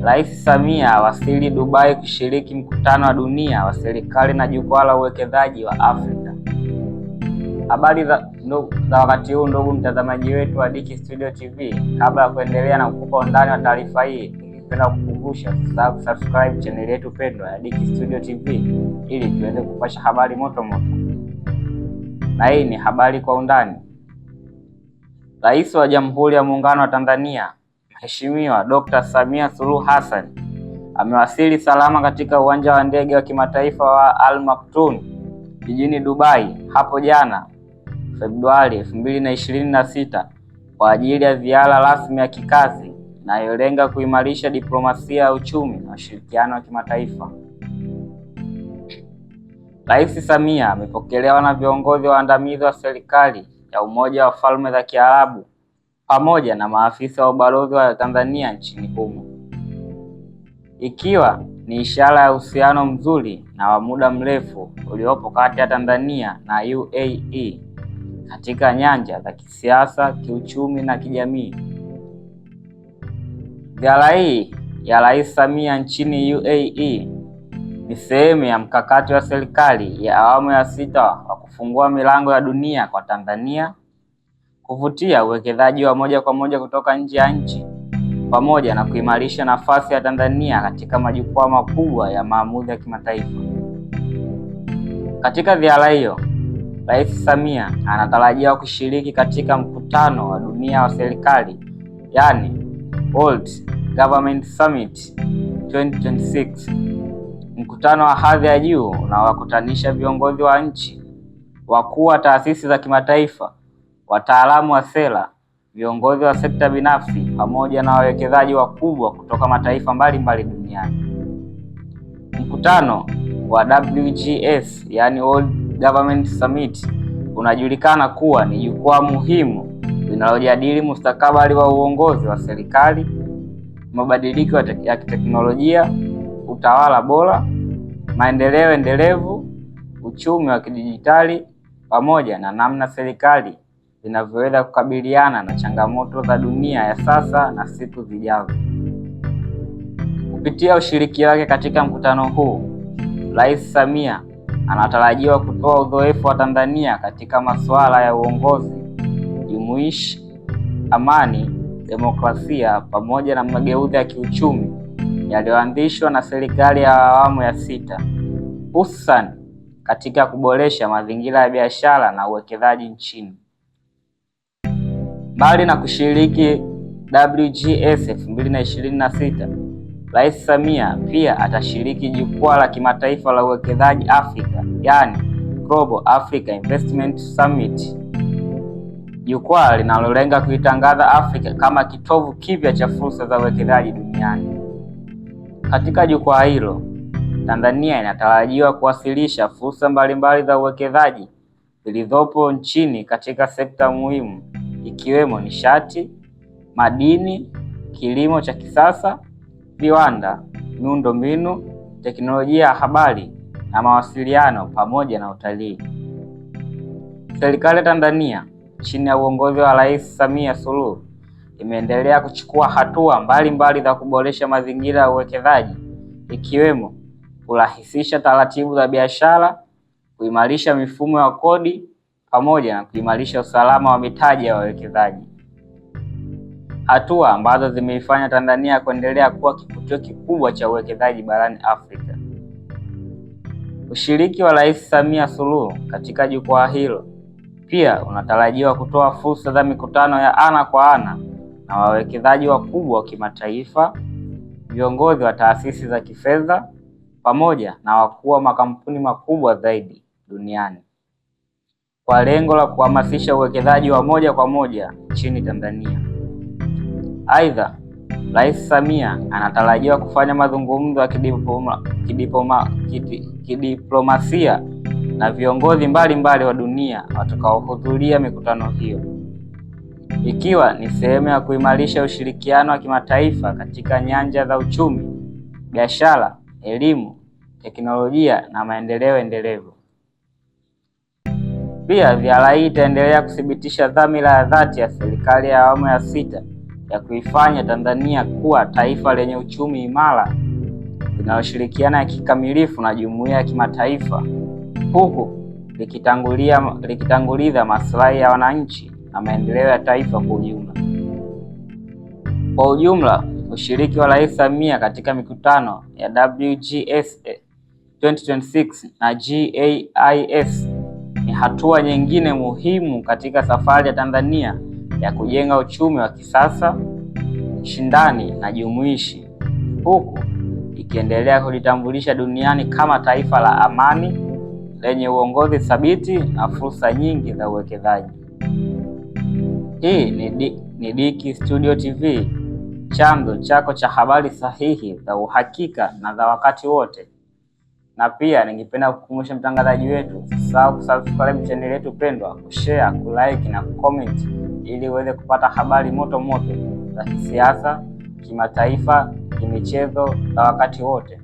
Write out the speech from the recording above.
Rais Samia awasili Dubai kushiriki mkutano wa dunia wa serikali na jukwaa la uwekezaji wa Afrika. Habari za wakati huu, ndugu mtazamaji wetu wa Dicky Studio TV. Kabla ya kuendelea na kukupa undani wa taarifa hii, ningependa kukukumbusha subscribe channel yetu pendwa ya Dicky Studio TV ili tuweze kupasha habari moto moto. Na hii ni habari kwa undani. Rais wa Jamhuri ya Muungano wa Tanzania Mheshimiwa Dr. Samia Suluhu Hassan amewasili salama katika uwanja wa ndege wa kimataifa wa Al Maktoum jijini Dubai hapo jana Februari 2026 kwa ajili ya ziara rasmi ya kikazi inayolenga kuimarisha diplomasia ya uchumi na ushirikiano wa kimataifa. Rais Samia amepokelewa na viongozi waandamizi wa serikali ya Umoja wa Falme za Kiarabu pamoja na maafisa wa ubalozi wa Tanzania nchini humo, ikiwa ni ishara ya uhusiano mzuri na wa muda mrefu uliopo kati ya Tanzania na UAE katika nyanja za kisiasa, kiuchumi na kijamii. Ziara hii ya Rais Samia nchini UAE ni sehemu ya mkakati wa serikali ya awamu ya 6 wa kufungua milango ya dunia kwa Tanzania, kuvutia uwekezaji wa moja kwa moja kutoka nje ya nchi, pamoja na kuimarisha nafasi ya Tanzania katika majukwaa makubwa ya maamuzi ya kimataifa. Katika ziara hiyo, Rais Samia anatarajiwa kushiriki katika mkutano wa dunia wa serikali, yani World Government Summit 2026, mkutano wa hadhi ya juu unaowakutanisha viongozi wa nchi, wakuu wa taasisi za kimataifa, wataalamu wa sera, viongozi wa sekta binafsi pamoja na wawekezaji wakubwa kutoka mataifa mbalimbali duniani. Mkutano wa WGS, yani World Government Summit, unajulikana kuwa ni jukwaa muhimu linalojadili mustakabali wa uongozi wa serikali, mabadiliko ya kiteknolojia, utawala bora, maendeleo endelevu, uchumi wa kidijitali pamoja na namna serikali zinavyoweza kukabiliana na changamoto za dunia ya sasa na siku zijazo. Kupitia ushiriki wake katika mkutano huu, Rais Samia anatarajiwa kutoa uzoefu wa Tanzania katika masuala ya uongozi jumuishi, amani, demokrasia pamoja na mageuzi ya kiuchumi yaliyoanzishwa na serikali ya awamu ya 6, hususan katika kuboresha mazingira ya biashara na uwekezaji nchini. Mbali na kushiriki WGS 2026, Rais Samia pia atashiriki jukwaa la kimataifa la uwekezaji Afrika, yani Global Africa Investment Summit, jukwaa linalolenga kuitangaza Afrika kama kitovu kipya cha fursa za uwekezaji duniani. Katika jukwaa hilo, Tanzania inatarajiwa kuwasilisha fursa mbalimbali za uwekezaji zilizopo nchini katika sekta muhimu ikiwemo nishati, madini, kilimo cha kisasa, viwanda, miundombinu, teknolojia ya habari na mawasiliano pamoja na utalii. Serikali ya Tanzania chini ya uongozi wa Rais Samia Suluhu imeendelea kuchukua hatua mbalimbali za kuboresha mazingira ya uwekezaji, ikiwemo kurahisisha taratibu za biashara, kuimarisha mifumo ya kodi pamoja na kuimarisha usalama wa mitaji ya wawekezaji, hatua ambazo zimeifanya Tanzania kuendelea kuwa kivutio kikubwa cha uwekezaji barani Afrika. Ushiriki wa Rais Samia Suluhu katika jukwaa hilo pia unatarajiwa kutoa fursa za mikutano ya ana kwa ana na wawekezaji wakubwa wa kimataifa, viongozi wa taasisi za kifedha pamoja na wakuu wa makampuni makubwa zaidi duniani, kwa lengo la kuhamasisha uwekezaji wa moja kwa moja nchini Tanzania. Aidha, Rais Samia anatarajiwa kufanya mazungumzo ya kidiplomasia na viongozi mbalimbali wa dunia watakaohudhuria mikutano hiyo, ikiwa ni sehemu ya kuimarisha ushirikiano wa kimataifa katika nyanja za uchumi, biashara, elimu, teknolojia na maendeleo endelevu. Pia ziara hii itaendelea kuthibitisha dhamira ya dhati ya serikali ya awamu ya 6 ya kuifanya Tanzania kuwa taifa lenye uchumi imara linaloshirikiana kikamilifu na jumuiya ya kimataifa, huku likitanguliza maslahi ya wananchi na maendeleo ya taifa kwa ujumla. Kwa ujumla, ushiriki wa Rais Samia katika mikutano ya WGSA 2026 na GAIS ni hatua nyingine muhimu katika safari ya Tanzania ya kujenga uchumi wa kisasa, shindani na jumuishi, huku ikiendelea kujitambulisha duniani kama taifa la amani lenye uongozi thabiti na fursa nyingi za uwekezaji. Hii ni Dicky Studio TV, chanzo chako cha habari sahihi za uhakika na za wakati wote. Na pia ningependa kukumbusha mtangazaji wetu, usisahau kusubscribe channel yetu pendwa, kushare, kulike na kucomment ili uweze kupata habari moto moto za kisiasa, kimataifa, kimichezo za wakati wote.